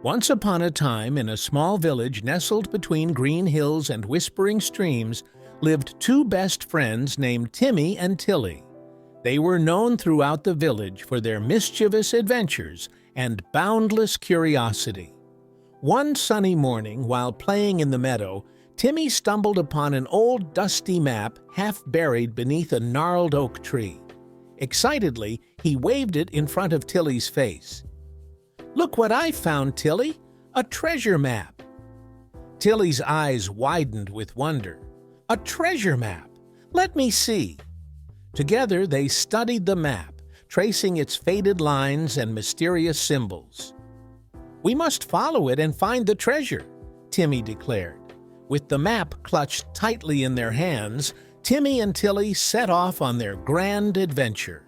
Once upon a time, in a small village nestled between green hills and whispering streams, lived two best friends named Timmy and Tilly. They were known throughout the village for their mischievous adventures and boundless curiosity. One sunny morning, while playing in the meadow, Timmy stumbled upon an old dusty map half buried beneath a gnarled oak tree. Excitedly, he waved it in front of Tilly's face. "Look what I found, Tilly! A treasure map!" Tilly's eyes widened with wonder. "A treasure map! Let me see!" Together they studied the map, tracing its faded lines and mysterious symbols. "We must follow it and find the treasure," Timmy declared. With the map clutched tightly in their hands, Timmy and Tilly set off on their grand adventure.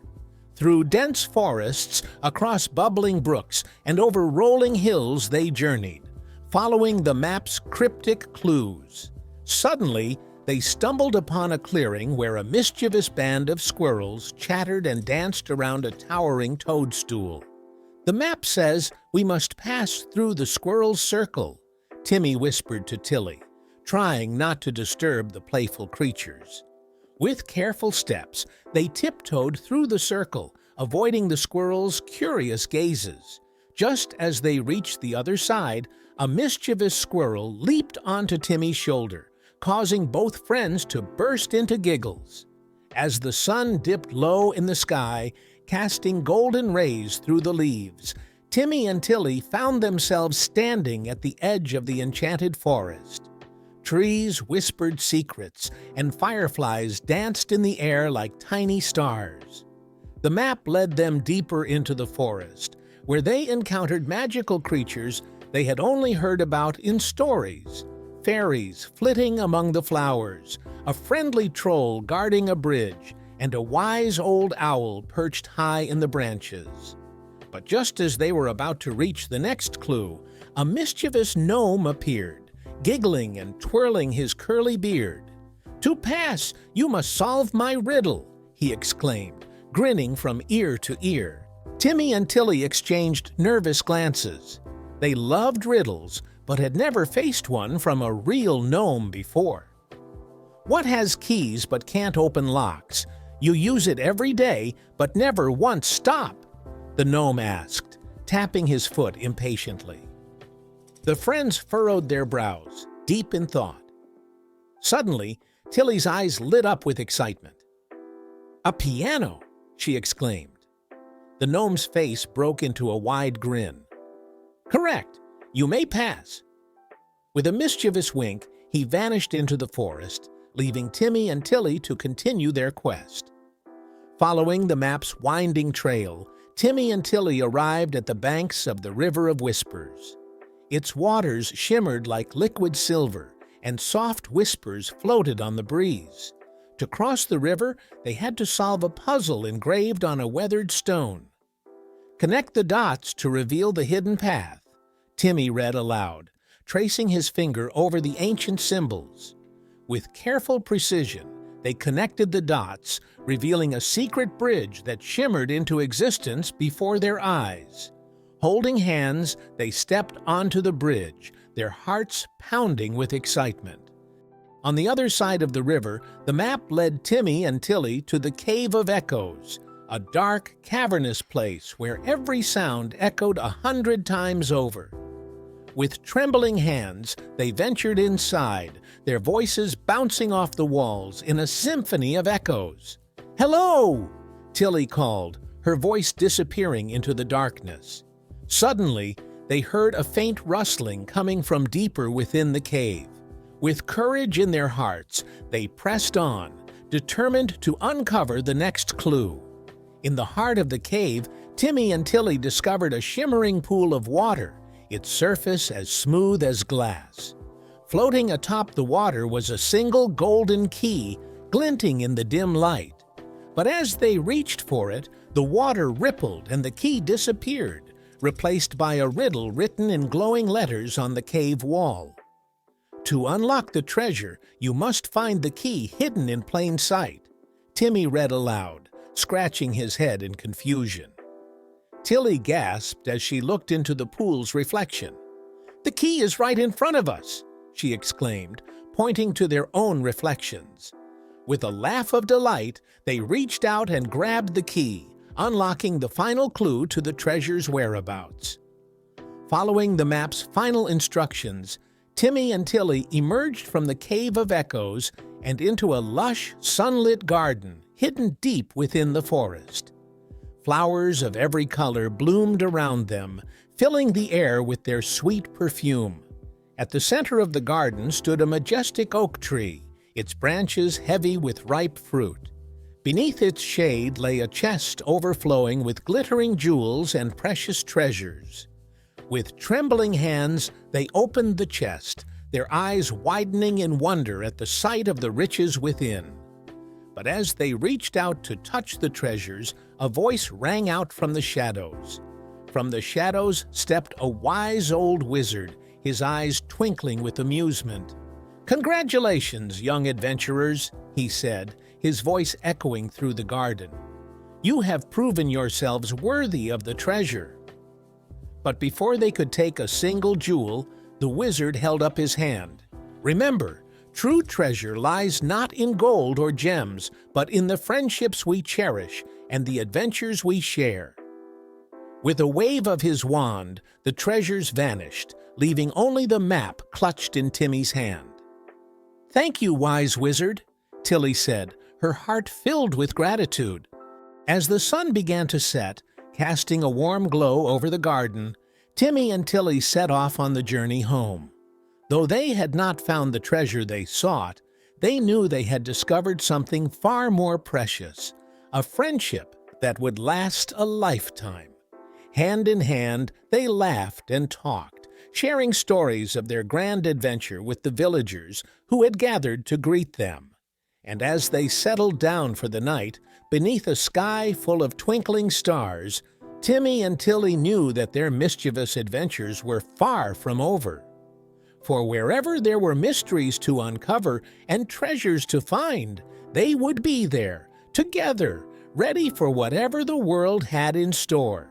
Through dense forests, across bubbling brooks, and over rolling hills they journeyed, following the map's cryptic clues. Suddenly, they stumbled upon a clearing where a mischievous band of squirrels chattered and danced around a towering toadstool. "The map says we must pass through the squirrel's circle," Timmy whispered to Tilly, trying not to disturb the playful creatures. With careful steps, they tiptoed through the circle, avoiding the squirrels' curious gazes. Just as they reached the other side, a mischievous squirrel leaped onto Timmy's shoulder, causing both friends to burst into giggles. As the sun dipped low in the sky, casting golden rays through the leaves, Timmy and Tilly found themselves standing at the edge of the enchanted forest. Trees whispered secrets, and fireflies danced in the air like tiny stars. The map led them deeper into the forest, where they encountered magical creatures they had only heard about in stories. Fairies flitting among the flowers, a friendly troll guarding a bridge, and a wise old owl perched high in the branches. But just as they were about to reach the next clue, a mischievous gnome appeared, giggling and twirling his curly beard. "To pass, you must solve my riddle," he exclaimed, grinning from ear to ear. Timmy and Tilly exchanged nervous glances. They loved riddles, but had never faced one from a real gnome before. "What has keys but can't open locks? You use it every day, but never once stop," the gnome asked, tapping his foot impatiently. The friends furrowed their brows, deep in thought. Suddenly, Tilly's eyes lit up with excitement. "A piano!" she exclaimed. The gnome's face broke into a wide grin. "Correct! You may pass." With a mischievous wink, he vanished into the forest, leaving Timmy and Tilly to continue their quest. Following the map's winding trail, Timmy and Tilly arrived at the banks of the River of Whispers. Its waters shimmered like liquid silver, and soft whispers floated on the breeze. To cross the river, they had to solve a puzzle engraved on a weathered stone. "Connect the dots to reveal the hidden path," Timmy read aloud, tracing his finger over the ancient symbols. With careful precision, they connected the dots, revealing a secret bridge that shimmered into existence before their eyes. Holding hands, they stepped onto the bridge, their hearts pounding with excitement. On the other side of the river, the map led Timmy and Tilly to the Cave of Echoes, a dark, cavernous place where every sound echoed 100 times over. With trembling hands, they ventured inside, their voices bouncing off the walls in a symphony of echoes. "Hello!" Tilly called, her voice disappearing into the darkness. Suddenly, they heard a faint rustling coming from deeper within the cave. With courage in their hearts, they pressed on, determined to uncover the next clue. In the heart of the cave, Timmy and Tilly discovered a shimmering pool of water, its surface as smooth as glass. Floating atop the water was a single golden key, glinting in the dim light. But as they reached for it, the water rippled and the key disappeared, replaced by a riddle written in glowing letters on the cave wall. "To unlock the treasure, you must find the key hidden in plain sight," Timmy read aloud, scratching his head in confusion. Tilly gasped as she looked into the pool's reflection. "The key is right in front of us," she exclaimed, pointing to their own reflections. With a laugh of delight, they reached out and grabbed the key, unlocking the final clue to the treasure's whereabouts. Following the map's final instructions, Timmy and Tilly emerged from the Cave of Echoes and into a lush, sunlit garden hidden deep within the forest. Flowers of every color bloomed around them, filling the air with their sweet perfume. At the center of the garden stood a majestic oak tree, its branches heavy with ripe fruit. Beneath its shade lay a chest overflowing with glittering jewels and precious treasures. With trembling hands, they opened the chest, their eyes widening in wonder at the sight of the riches within. But as they reached out to touch the treasures, a voice rang out from the shadows. From the shadows stepped a wise old wizard, his eyes twinkling with amusement. "Congratulations, young adventurers," he said, his voice echoing through the garden. "You have proven yourselves worthy of the treasure." But before they could take a single jewel, the wizard held up his hand. "Remember, true treasure lies not in gold or gems, but in the friendships we cherish and the adventures we share." With a wave of his wand, the treasures vanished, leaving only the map clutched in Timmy's hand. "Thank you, wise wizard," Tilly said, her heart filled with gratitude. As the sun began to set, casting a warm glow over the garden, Timmy and Tilly set off on the journey home. Though they had not found the treasure they sought, they knew they had discovered something far more precious, a friendship that would last a lifetime. Hand in hand, they laughed and talked, sharing stories of their grand adventure with the villagers who had gathered to greet them. And as they settled down for the night, beneath a sky full of twinkling stars, Timmy and Tilly knew that their mischievous adventures were far from over. For wherever there were mysteries to uncover and treasures to find, they would be there, together, ready for whatever the world had in store.